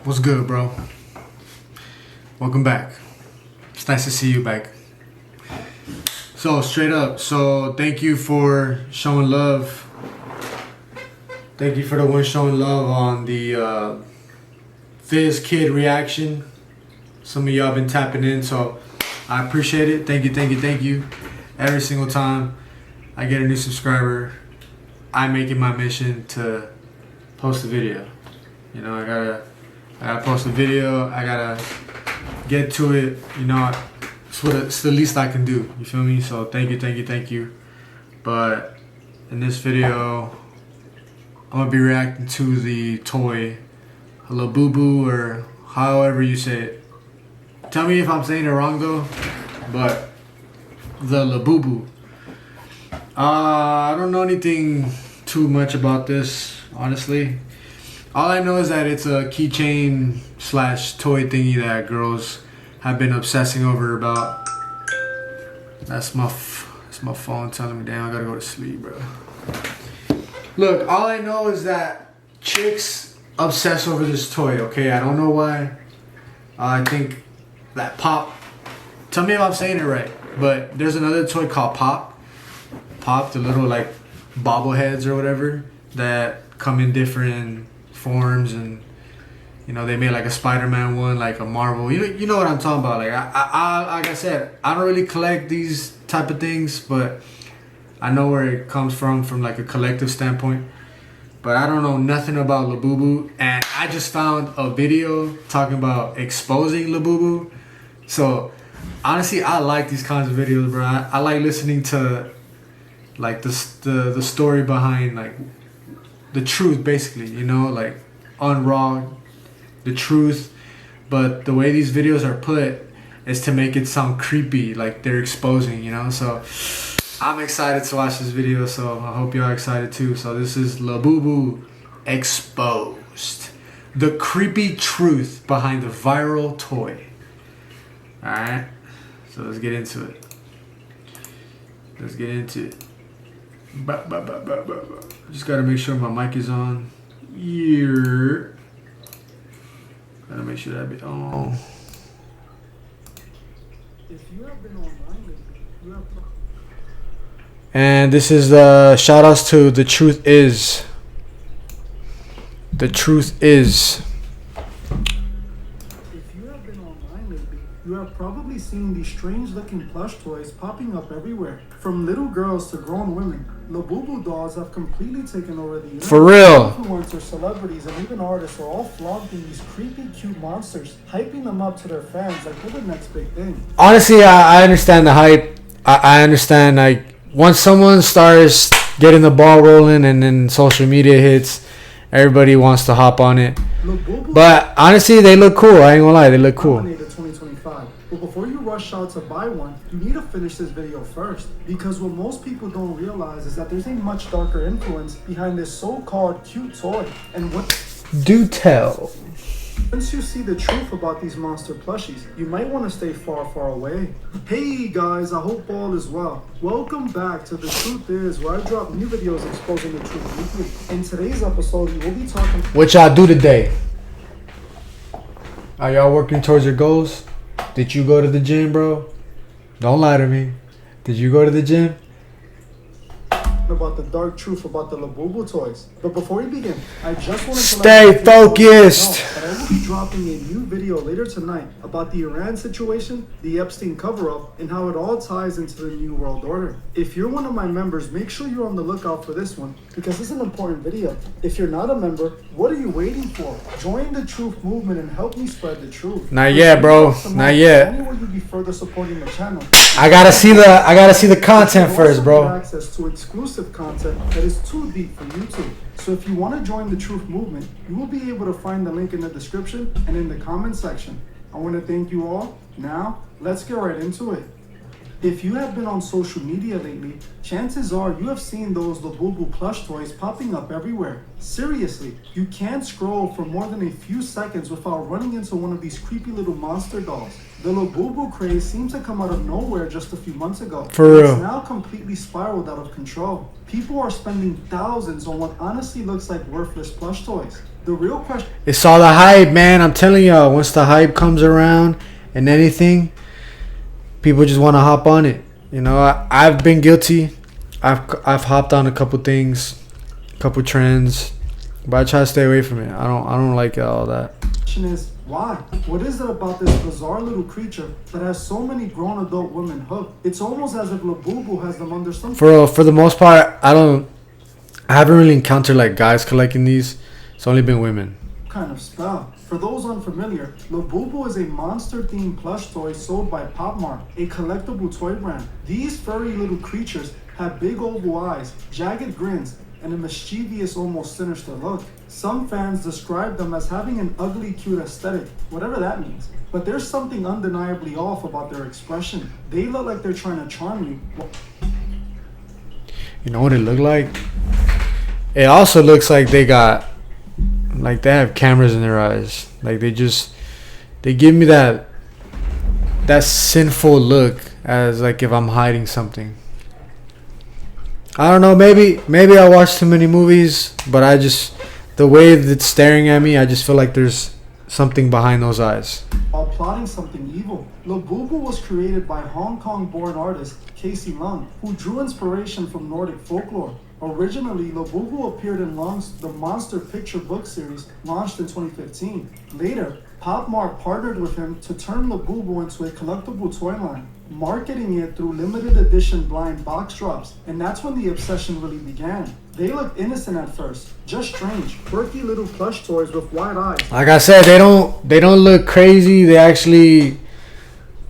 What's good, bro? Welcome back. It's nice to see you back. So, straight up, thank you for showing love. Thank you for the one showing love on the Fizz Kid reaction. Some of y'all been tapping in, so I appreciate it. Thank you. Every single time I get a new subscriber, I make it my mission to post a video. You know, I gotta post a video. I gotta get to it. You know, it's the least I can do. You feel me? So thank you. But in this video, I'm gonna be reacting to the toy Labubu, or however you say it. Tell me if I'm saying it wrong though. But the Labubu. I don't know anything too much about this, honestly. All I know is that it's a keychain / toy thingy that girls have been obsessing over about. That's my phone telling me, damn, I gotta go to sleep, bro. Look, all I know is that chicks obsess over this toy, okay? I don't know why. I think that Pop, tell me if I'm saying it right, but there's another toy called Pop, the little like bobbleheads or whatever that come in different forms, and you know, they made like a Spider-Man one, like a Marvel. You know what I'm talking about? Like like I said, I don't really collect these type of things, but I know where it comes from like a collective standpoint. But I don't know nothing about Labubu, and I just found a video talking about exposing Labubu. So honestly, I like these kinds of videos, bro. I like listening to like the story behind like the truth, basically, you know, like on raw, the truth. But the way these videos are put is to make it sound creepy, like they're exposing, you know. So I'm excited to watch this video, so I hope y'all excited too. So this is Labubu Exposed, the creepy truth behind the viral toy. Alright, so let's get into it. Just gotta make sure my mic is on. Here. Gotta make sure that be on. If you have been online lately, you have. And this is the shout outs to The Truth Is. The Truth Is. You have probably seen these strange looking plush toys popping up everywhere. From little girls to grown women, Labubu dolls have completely taken over the internet. For real. Influencers, celebrities, and even artists are all flaunting these creepy, cute monsters, hyping them up to their fans like they're the next big thing. Honestly, I understand the hype. I understand, like, once someone starts getting the ball rolling and then social media hits, everybody wants to hop on it. Labubu, but honestly, they look cool. I ain't gonna lie, they look cool. 2025. But before you rush out to buy one, you need to finish this video first. Because what most people don't realize is that there's a much darker influence behind this so-called cute toy. And what... Do tell. Once you see the truth about these monster plushies, you might want to stay far away. Hey guys, I hope all is well. Welcome back to The Truth Is, where I drop new videos exposing the truth weekly. In today's episode, we will be talking... What y'all do today? Are y'all working towards your goals? Did you go to the gym, bro? Don't lie to me. Did you go to the gym? About the dark truth about the Labubu toys. But before we begin, I just want to stay focused. That I will be dropping a new video later tonight about the Iran situation, the Epstein cover-up, and how it all ties into the New World Order. If you're one of my members, make sure you're on the lookout for this one, because it's an important video. If you're not a member, what are you waiting for? Join the truth movement and help me spread the truth. Not yet, bro. Not yet. Only will you be further supporting the channel. I gotta see the content first, bro. Access to exclusive content that is too deep for YouTube. So if you want to join the truth movement, you will be able to find the link in the description and in the comment section. I want to thank you all. Now, let's get right into it. If you have been on social media lately, chances are you have seen those Labubu plush toys popping up everywhere. Seriously, you can't scroll for more than a few seconds without running into one of these creepy little monster dolls. The Labubu craze seemed to come out of nowhere just a few months ago. For real. It's now completely spiraled out of control. People are spending thousands on what honestly looks like worthless plush toys. The real question It's all the hype, man. I'm telling y'all, once the hype comes around and anything, people just want to hop on it. You know, I've been guilty. I've hopped on a couple things, a couple trends, but I try to stay away from it. I don't like all that. is why? What is it about this bizarre little creature that has so many grown adult women hooked? It's almost as if Labubu has them under some For the most part, I haven't really encountered like guys collecting these. It's only been women. kind of spell. For those unfamiliar, Labubu is a monster-themed plush toy sold by Popmart, a collectible toy brand. These furry little creatures have big oval eyes, jagged grins, and a mischievous, almost sinister look. Some fans describe them as having an ugly, cute aesthetic, whatever that means. But there's something undeniably off about their expression. They look like they're trying to charm you. You know what it looked like? It also looks like they have cameras in their eyes. Like they give me that sinful look as like if I'm hiding something. I don't know, maybe I watched too many movies, but the way it's staring at me, I just feel like there's something behind those eyes. While plotting something evil. Labubu was created by Hong Kong-born artist Casey Lung, who drew inspiration from Nordic folklore. Originally, Labubu appeared in Lung's The Monster Picture book series, launched in 2015. Later, Popmart partnered with him to turn Labubu into a collectible toy line, marketing it through limited edition blind box drops, and that's when the obsession really began. They looked innocent at first, just strange, quirky little plush toys with wide eyes. Like I said, they don't look crazy. They actually,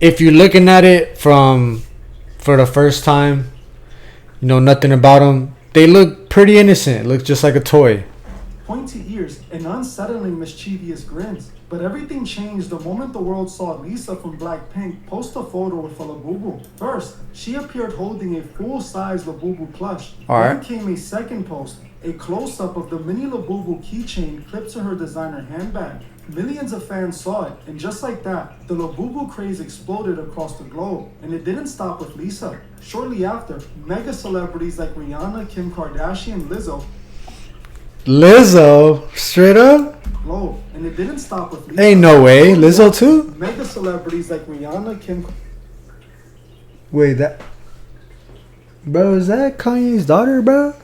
if you're looking at it for the first time, you know nothing about them, they look pretty innocent. It looks just like a toy. Pointy ears and unsettling mischievous grins. But everything changed the moment the world saw Lisa from Blackpink post a photo with a Labubu. First, she appeared holding a full-size Labubu plush. Then came a second post, a close-up of the mini Labubu keychain clipped to her designer handbag. Millions of fans saw it, and just like that, the Labubu craze exploded across the globe. And it didn't stop with Lisa. Shortly after, mega celebrities like Rihanna, Kim Kardashian, Lizzo? Straight up? globe. And it didn't stop with Lisa. Ain't no way. Lizzo too? Mega celebrities like Rihanna, Kim... Wait, Bro, is that Kanye's daughter, bro?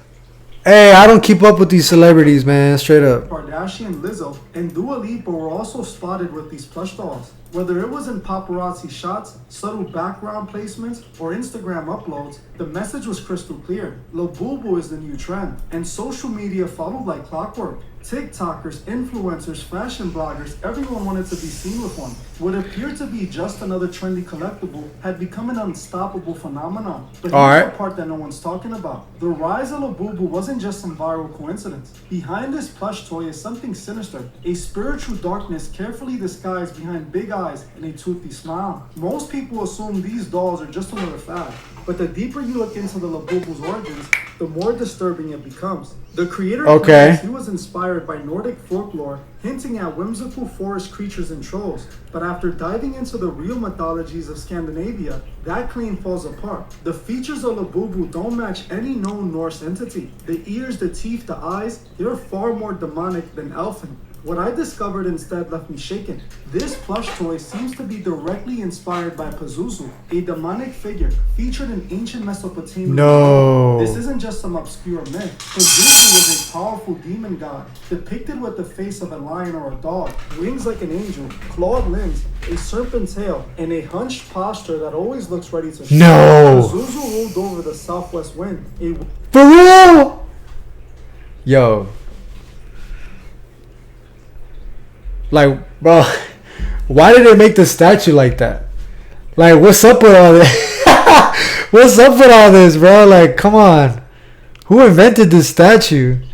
Hey, I don't keep up with these celebrities, man. Straight up. Kardashian, Lizzo, and Dua Lipa were also spotted with these plush dolls. Whether it was in paparazzi shots, subtle background placements, or Instagram uploads, the message was crystal clear. Labubu is the new trend, and social media followed like clockwork. TikTokers, influencers, fashion bloggers, everyone wanted to be seen with one. What appeared to be just another trendy collectible had become an unstoppable phenomenon. But here's the part that no one's talking about. The rise of Labubu wasn't just some viral coincidence. Behind this plush toy is something sinister, a spiritual darkness carefully disguised behind big eyes and a toothy smile. Most people assume these dolls are just another fad, but the deeper you look into the Labubu's origins, the more disturbing it becomes. The creator claims he was inspired by Nordic folklore, hinting at whimsical forest creatures and trolls. But after diving into the real mythologies of Scandinavia, that claim falls apart. The features of Labubu don't match any known Norse entity. The ears, the teeth, the eyes, they're far more demonic than elfin. What I discovered instead left me shaken. This plush toy seems to be directly inspired by Pazuzu, a demonic figure featured in ancient Mesopotamia. No. This isn't just some obscure myth. Pazuzu was a powerful demon god, depicted with the face of a lion or a dog, wings like an angel, clawed limbs, a serpent tail, and a hunched posture that always looks ready to strike. No. Pazuzu ruled over the southwest wind. For real? Yo. Like, bro, why did they make the statue like that? Like, what's up with all this? What's up with all this, bro? Like, come on. Who invented this statue?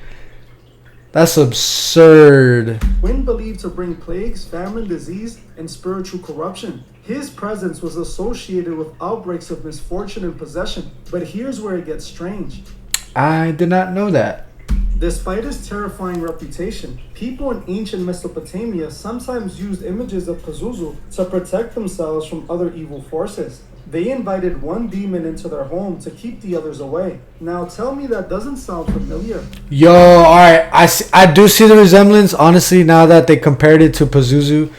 That's absurd. Wind believed to bring plagues, famine, disease, and spiritual corruption. His presence was associated with outbreaks of misfortune and possession. But here's where it gets strange. I did not know that. Despite his terrifying reputation, people in ancient Mesopotamia sometimes used images of Pazuzu to protect themselves from other evil forces. They invited one demon into their home to keep the others away. Now tell me that doesn't sound familiar. Yo, all right, I do see the resemblance. Honestly, now that they compared it to Pazuzu,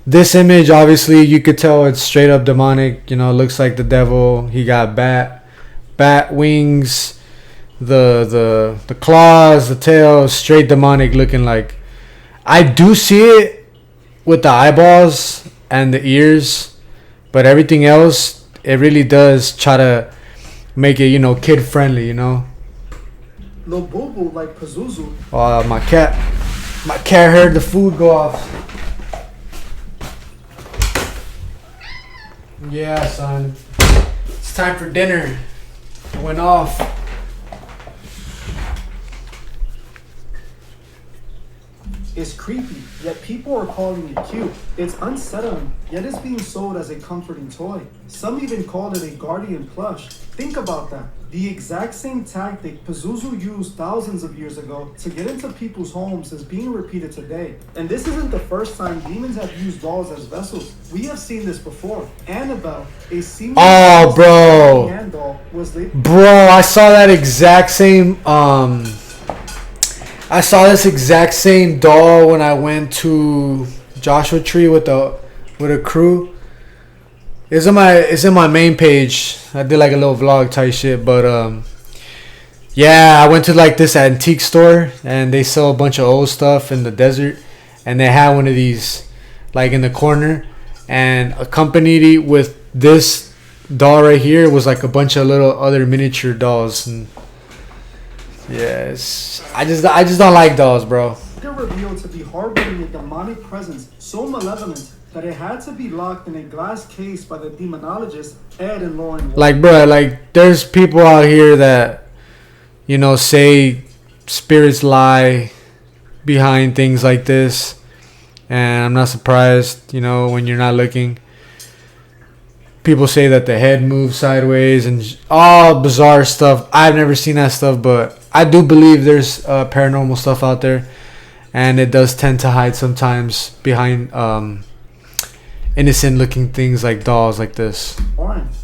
this image obviously you could tell it's straight up demonic. You know, it looks like the devil. He got bat wings, the claws, the tail, straight demonic looking. Like I do see it with the eyeballs and the ears, but everything else, it really does try to make it, kid friendly, Labubu, like Pazuzu, My cat heard the food go off. Yeah, son. It's time for dinner. It went off. is creepy, yet people are calling it cute. It's unsettling, yet it's being sold as a comforting toy. Some even call it a guardian plush. Think about that. The exact same tactic Pazuzu used thousands of years ago to get into people's homes is being repeated today. And this isn't the first time demons have used dolls as vessels. We have seen this before. Annabelle, a seemingly hand doll, was the I saw that exact same I saw this exact same doll when I went to Joshua Tree with a crew. It's in my main page. I did like a little vlog type shit, but yeah, I went to like this antique store and they sell a bunch of old stuff in the desert, and they had one of these like in the corner, and accompanied it with this doll right here was like a bunch of little other miniature dolls. And yes, I just don't like dolls, bro. They're revealed to be harboring a demonic presence so malevolent that it had to be locked in a glass case by the demonologists Ed and Lauren. Like, bro, like there's people out here that, say spirits lie behind things like this, and I'm not surprised, when you're not looking. People say that the head moves sideways and all bizarre stuff. I've never seen that stuff, but I do believe there's paranormal stuff out there, and it does tend to hide sometimes behind innocent looking things like dolls like this.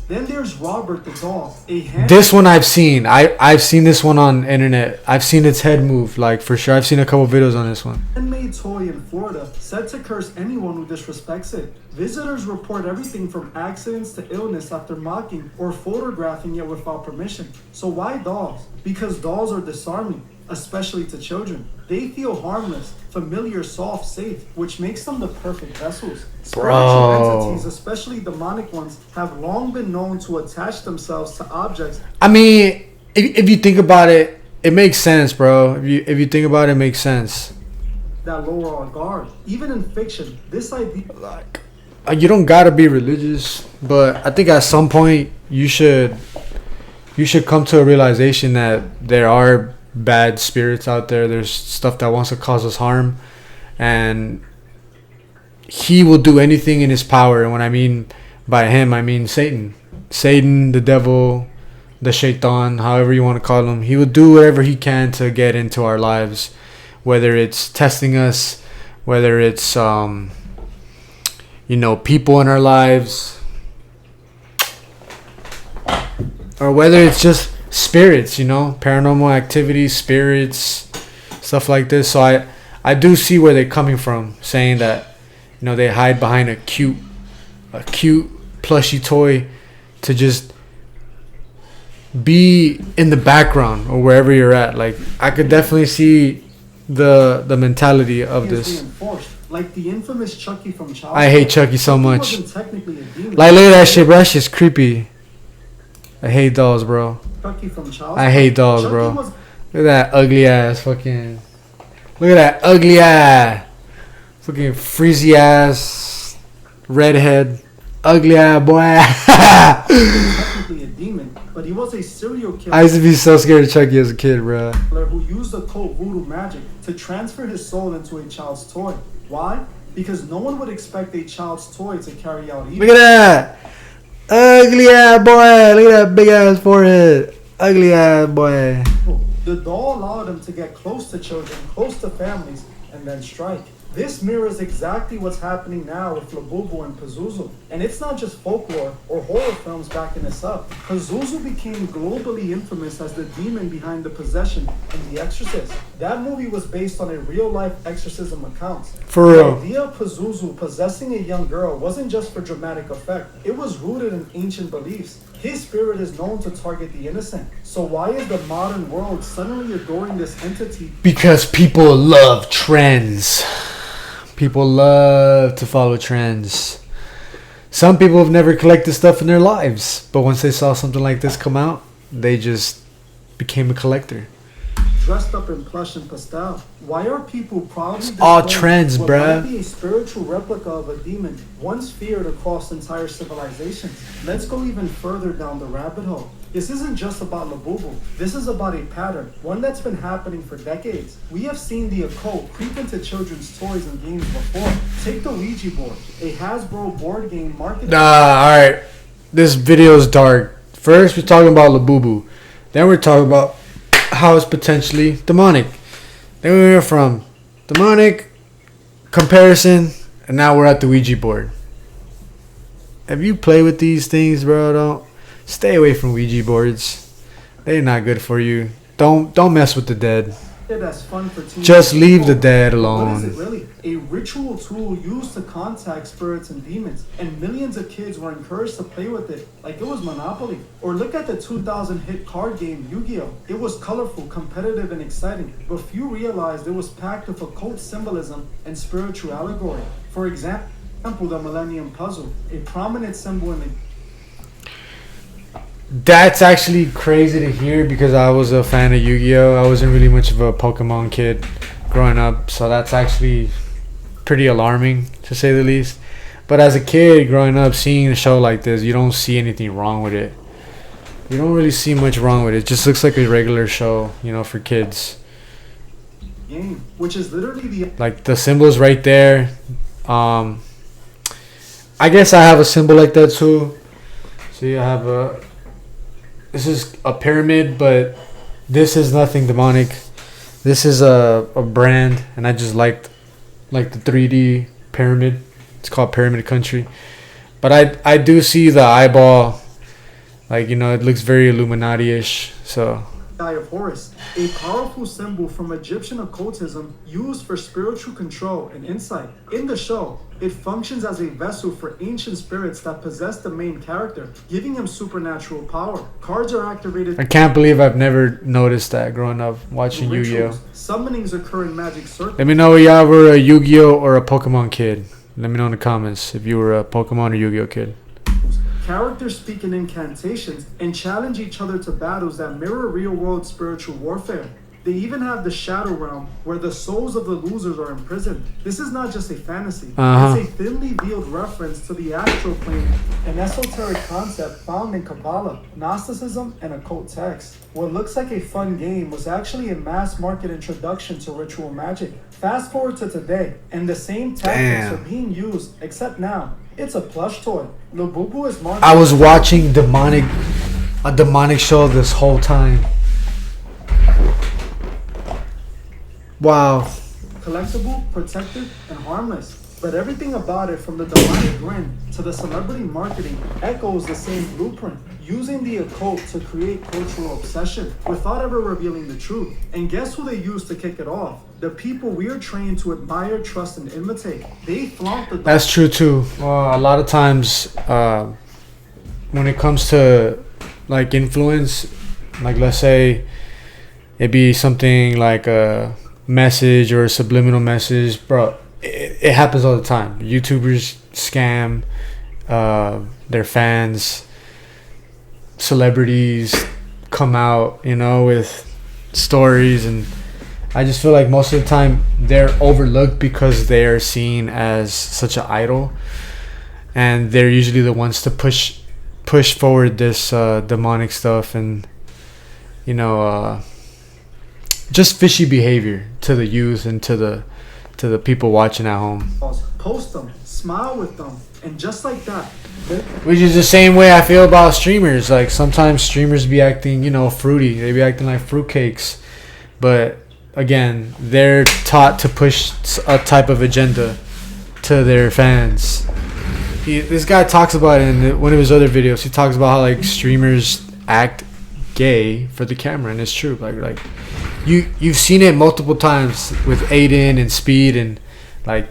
Then there's Robert the doll. This one I've seen. I've seen this one on internet. I've seen its head move, like for sure. I've seen a couple videos on this one. Handmade toy in Florida, said to curse anyone who disrespects it. Visitors report everything from accidents to illness after mocking or photographing it without permission. So why dolls? Because dolls are disarming, especially to children. They feel harmless, familiar, soft, safe, which makes them the perfect vessels. Spiritual entities, especially demonic ones, have long been known to attach themselves to objects. I mean, if you think about it, it makes sense, bro. If you think about it, it makes sense. That lower our guard. Even in fiction, this idea... You don't gotta be religious, but I think at some point you should come to a realization that there are bad spirits out there. There's stuff that wants to cause us harm, and he will do anything in his power. And when I mean by him, I mean Satan, the devil, the shaitan, however you want to call him. He will do whatever he can to get into our lives, whether it's testing us, whether it's people in our lives, or whether it's just spirits, paranormal activities, spirits, stuff like this. So I do see where they're coming from, saying that, they hide behind a cute plushy toy to just be in the background or wherever you're at. Like, I could definitely see the mentality of this. Like the infamous Chucky from Child's I hate Chucky so much. Like, look at that shit, bro. That shit's creepy. I hate dolls, bro. Chucky from Child's I hate dolls, bro. Look at that ugly ass fucking. Look at that ugly ass. Fucking freezy ass. Redhead. Ugly ass boy. Technically a demon, but he was a serial killer. I used to be so scared of Chucky as a kid, bro. Who used occult voodoo magic to transfer his soul into a child's toy. Why? Because no one would expect a child's toy to carry out evil. Look at that. Ugly ass boy. Look at that big ass forehead. Ugly ass boy. The doll allowed him to get close to children, close to families, and then strike. This mirrors exactly what's happening now with Labubu and Pazuzu. And it's not just folklore or horror films backing this up. Pazuzu became globally infamous as the demon behind the possession in The Exorcist. That movie was based on a real-life exorcism account. For real. The idea of Pazuzu possessing a young girl wasn't just for dramatic effect. It was rooted in ancient beliefs. His spirit is known to target the innocent. So why is the modern world suddenly adoring this entity? Because people love trends. People love to follow trends. Some people have never collected stuff in their lives, but once they saw something like this come out, they just became a collector. Dressed up in plush and pastel. Why are people proudly all trends, what bruh. might be a spiritual replica of a demon once feared across entire civilizations? Let's go even further down the rabbit hole. This isn't just about Labubu. This is about a pattern, one that's been happening for decades. We have seen the occult creep into children's toys and games before. Take the Ouija board, a Hasbro board game marketed. Alright. This video is dark. First, we're talking about Labubu. Then we're talking about how it's potentially demonic. Then we went from demonic, comparison, and now we're at the Ouija board. If you play with these things, bro, don't stay away from Ouija boards. They're not good for you. Don't mess with the dead. As fun for Just leave the dead What is alone. it really? A ritual tool used to contact spirits and demons, and millions of kids were encouraged to play with it like it was Monopoly. Or look at the 2000 hit card game Yu-Gi-Oh! It was colorful, competitive, and exciting, but few realized it was packed with occult symbolism and spiritual allegory. For example, the Millennium Puzzle, a prominent symbol in the That's actually crazy to hear because I was a fan of Yu-Gi-Oh! I wasn't really much of a Pokemon kid growing up, so that's actually pretty alarming to say the least. But as a kid growing up, seeing a show like this, you don't see anything wrong with it. You don't really see much wrong with it. It just looks like a regular show, for kids. game, which is literally the Like the symbols right there. I guess I have a symbol like that too. See, I have this is a pyramid, but this is nothing demonic. This is a brand, and I just liked the 3D pyramid. It's called Pyramid Country. But I do see the eyeball, it looks very Illuminati-ish. So Eye of Horus, a powerful symbol from Egyptian occultism used for spiritual control and insight. In the show, it functions as a vessel for ancient spirits that possess the main character, giving him supernatural power. Cards are activated. I can't believe I've never noticed that growing up watching Yu-Gi-Oh. Summonings occur in magic circles. Let me know if y'all were a Yu-Gi-Oh or a Pokemon kid. Let me know in the comments if you were a Pokemon or Yu-Gi-Oh kid. Characters speak in incantations and challenge each other to battles that mirror real-world spiritual warfare. They even have the Shadow Realm, where the souls of the losers are imprisoned. This is not just a fantasy. It's a thinly veiled reference to the astral plane, an esoteric concept found in Kabbalah, Gnosticism, and occult texts. What looks like a fun game was actually a mass-market introduction to ritual magic. Fast forward to today, and the same tactics are being used, except now it's a plush toy. Labubu is marketed. I was watching a demonic show this whole time. Wow. Collectible, protected, and harmless. But everything about it, from the demonic grin to the celebrity marketing, echoes the same blueprint, using the occult to create cultural obsession without ever revealing the truth. And guess who they used to kick it off? The people we are trained to admire, trust, and imitate. They flaunt the... That's true too. A lot of times, when it comes to influence, let's say it be something like a message or a subliminal message, bro. It happens all the time. YouTubers scam their fans. Celebrities come out, with stories, and I just feel like most of the time they're overlooked because they are seen as such an idol, and they're usually the ones to push forward this demonic stuff and just fishy behavior to the youth and to the people watching at home. Post them, smile with them, and just like that. Which is the same way I feel about streamers. Like sometimes streamers be acting, fruity. They be acting like fruitcakes, but again, they're taught to push a type of agenda to their fans. This guy talks about it in one of his other videos. He talks about how like streamers act gay for the camera, and it's true. Like you've seen it multiple times with Aiden and Speed, and like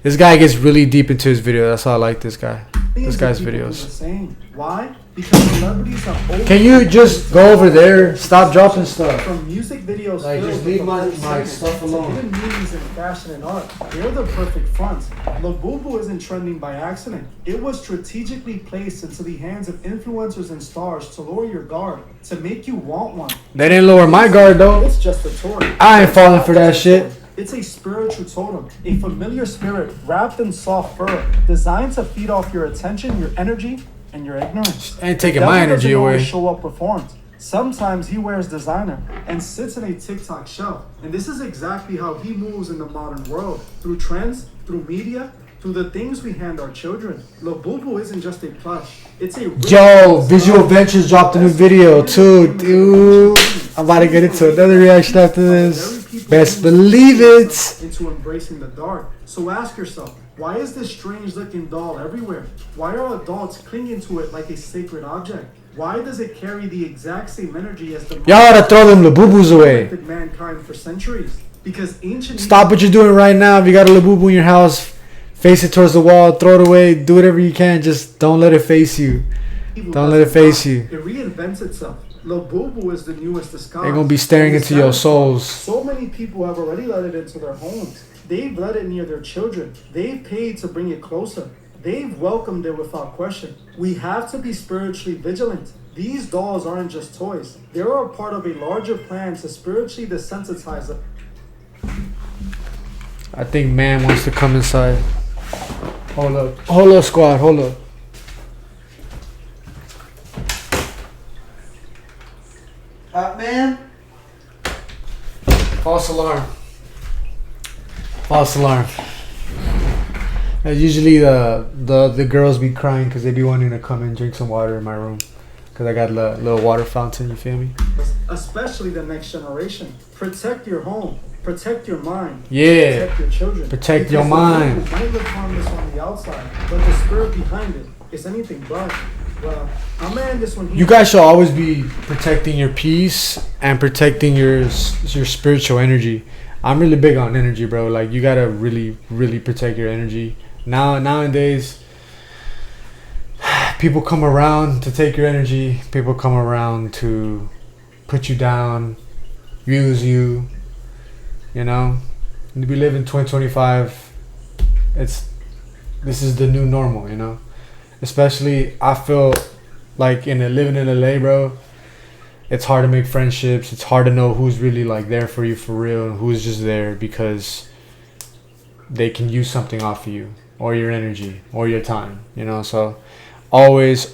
this guy gets really deep into his video. That's how I like this guy. This guy's videos. Why? Because celebrities have. Can you just go over there? Stop dropping stuff. From music videos, like just leave my stuff alone. Even movies and fashion and art, they're the perfect fronts. Labubu isn't trending by accident. It was strategically placed into the hands of influencers and stars to lower your guard, to make you want one. They didn't lower my guard though. It's just a toy. I ain't falling for that shit. It's a spiritual totem, a familiar spirit wrapped in soft fur, designed to feed off your attention, your energy, and your ignorance. Ain't taking my energy away. Show up with forms. Sometimes he wears designer and sits in a TikTok shelf. And this is exactly how he moves in the modern world. Through trends, through media, through the things we hand our children. Labubu isn't just a plush. It's a Visual Ventures dropped a new video too, dude. I'm about to get into another reaction after this. Best believe it. Into embracing the dark. So ask yourself, why is this strange looking doll everywhere? Why are adults clinging to it like a sacred object? Why does it carry the exact same energy as the y'all gotta throw them Labubus away. Mankind for centuries? Because ancient. Stop what you're doing right now. If you got a Labubu in your house, face it towards the wall, throw it away, do whatever you can. Just don't let it face you. Don't let it face you. It reinvents itself. Labubu is the newest disguise. They're gonna be staring into your souls. So many people have already let it into their homes. They've let it near their children. They've paid to bring it closer. They've welcomed it without question. We have to be spiritually vigilant. These dolls aren't just toys. They are a part of a larger plan to spiritually desensitize them. I think man wants to come inside. Hold up, squad. Hold up. Man. False alarm. Usually the girls be crying because they be wanting to come and drink some water in my room because I got a little water fountain. You feel me? Especially the next generation. Protect your home. Protect your mind. Yeah. Protect your children. Protect your mind. It might look harmless on the outside, but the spirit behind it is anything but. Well, I'm gonna end this one here. You guys should always be protecting your peace and protecting your spiritual energy. I'm really big on energy, bro. Like you gotta really, really protect your energy. Nowadays, people come around to take your energy. People come around to put you down, use you. You know, we live in 2025. This is the new normal. You know, especially I feel like living in LA, bro. It's hard to make friendships. It's hard to know who's really like there for you for real and who's just there because they can use something off of you or your energy or your time, you know. So always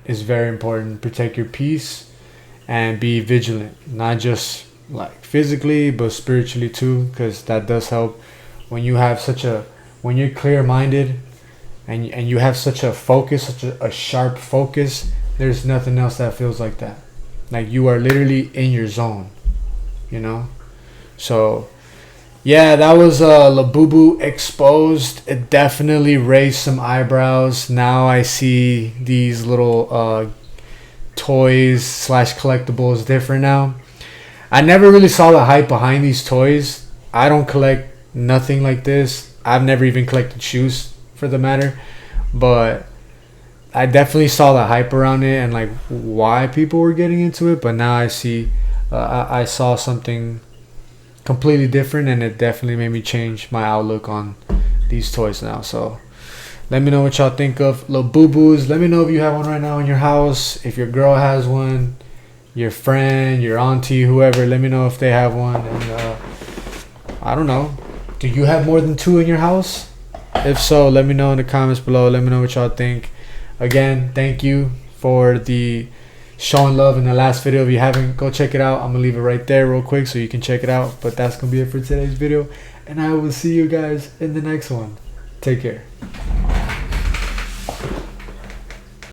is very important. Protect your peace and be vigilant, not just like physically but spiritually too, because that does help. When you have when you're clear-minded and you have such a focus, such a sharp focus, there's nothing else that feels like that. Like you are literally in your zone, you know. So yeah, that was Labubu exposed. It definitely raised some eyebrows. Now I see these little toys / collectibles different now. I never really saw the hype behind these toys. I don't collect nothing like this. I've never even collected shoes for the matter, but I definitely saw the hype around it and like why people were getting into it. But now I see I saw something completely different, and it definitely made me change my outlook on these toys now. So let me know what y'all think of Labubus. Let me know if you have one right now in your house, if your girl has one, your friend, your auntie, whoever. Let me know if they have one. And I don't know, do you have more than 2 in your house? If so, let me know in the comments below. Let me know what y'all think. Again, thank you for the showing love in the last video. If you haven't, go check it out. I'm gonna leave it right there real quick so you can check it out. But that's gonna be it for today's video, and I will see you guys in the next one. Take care.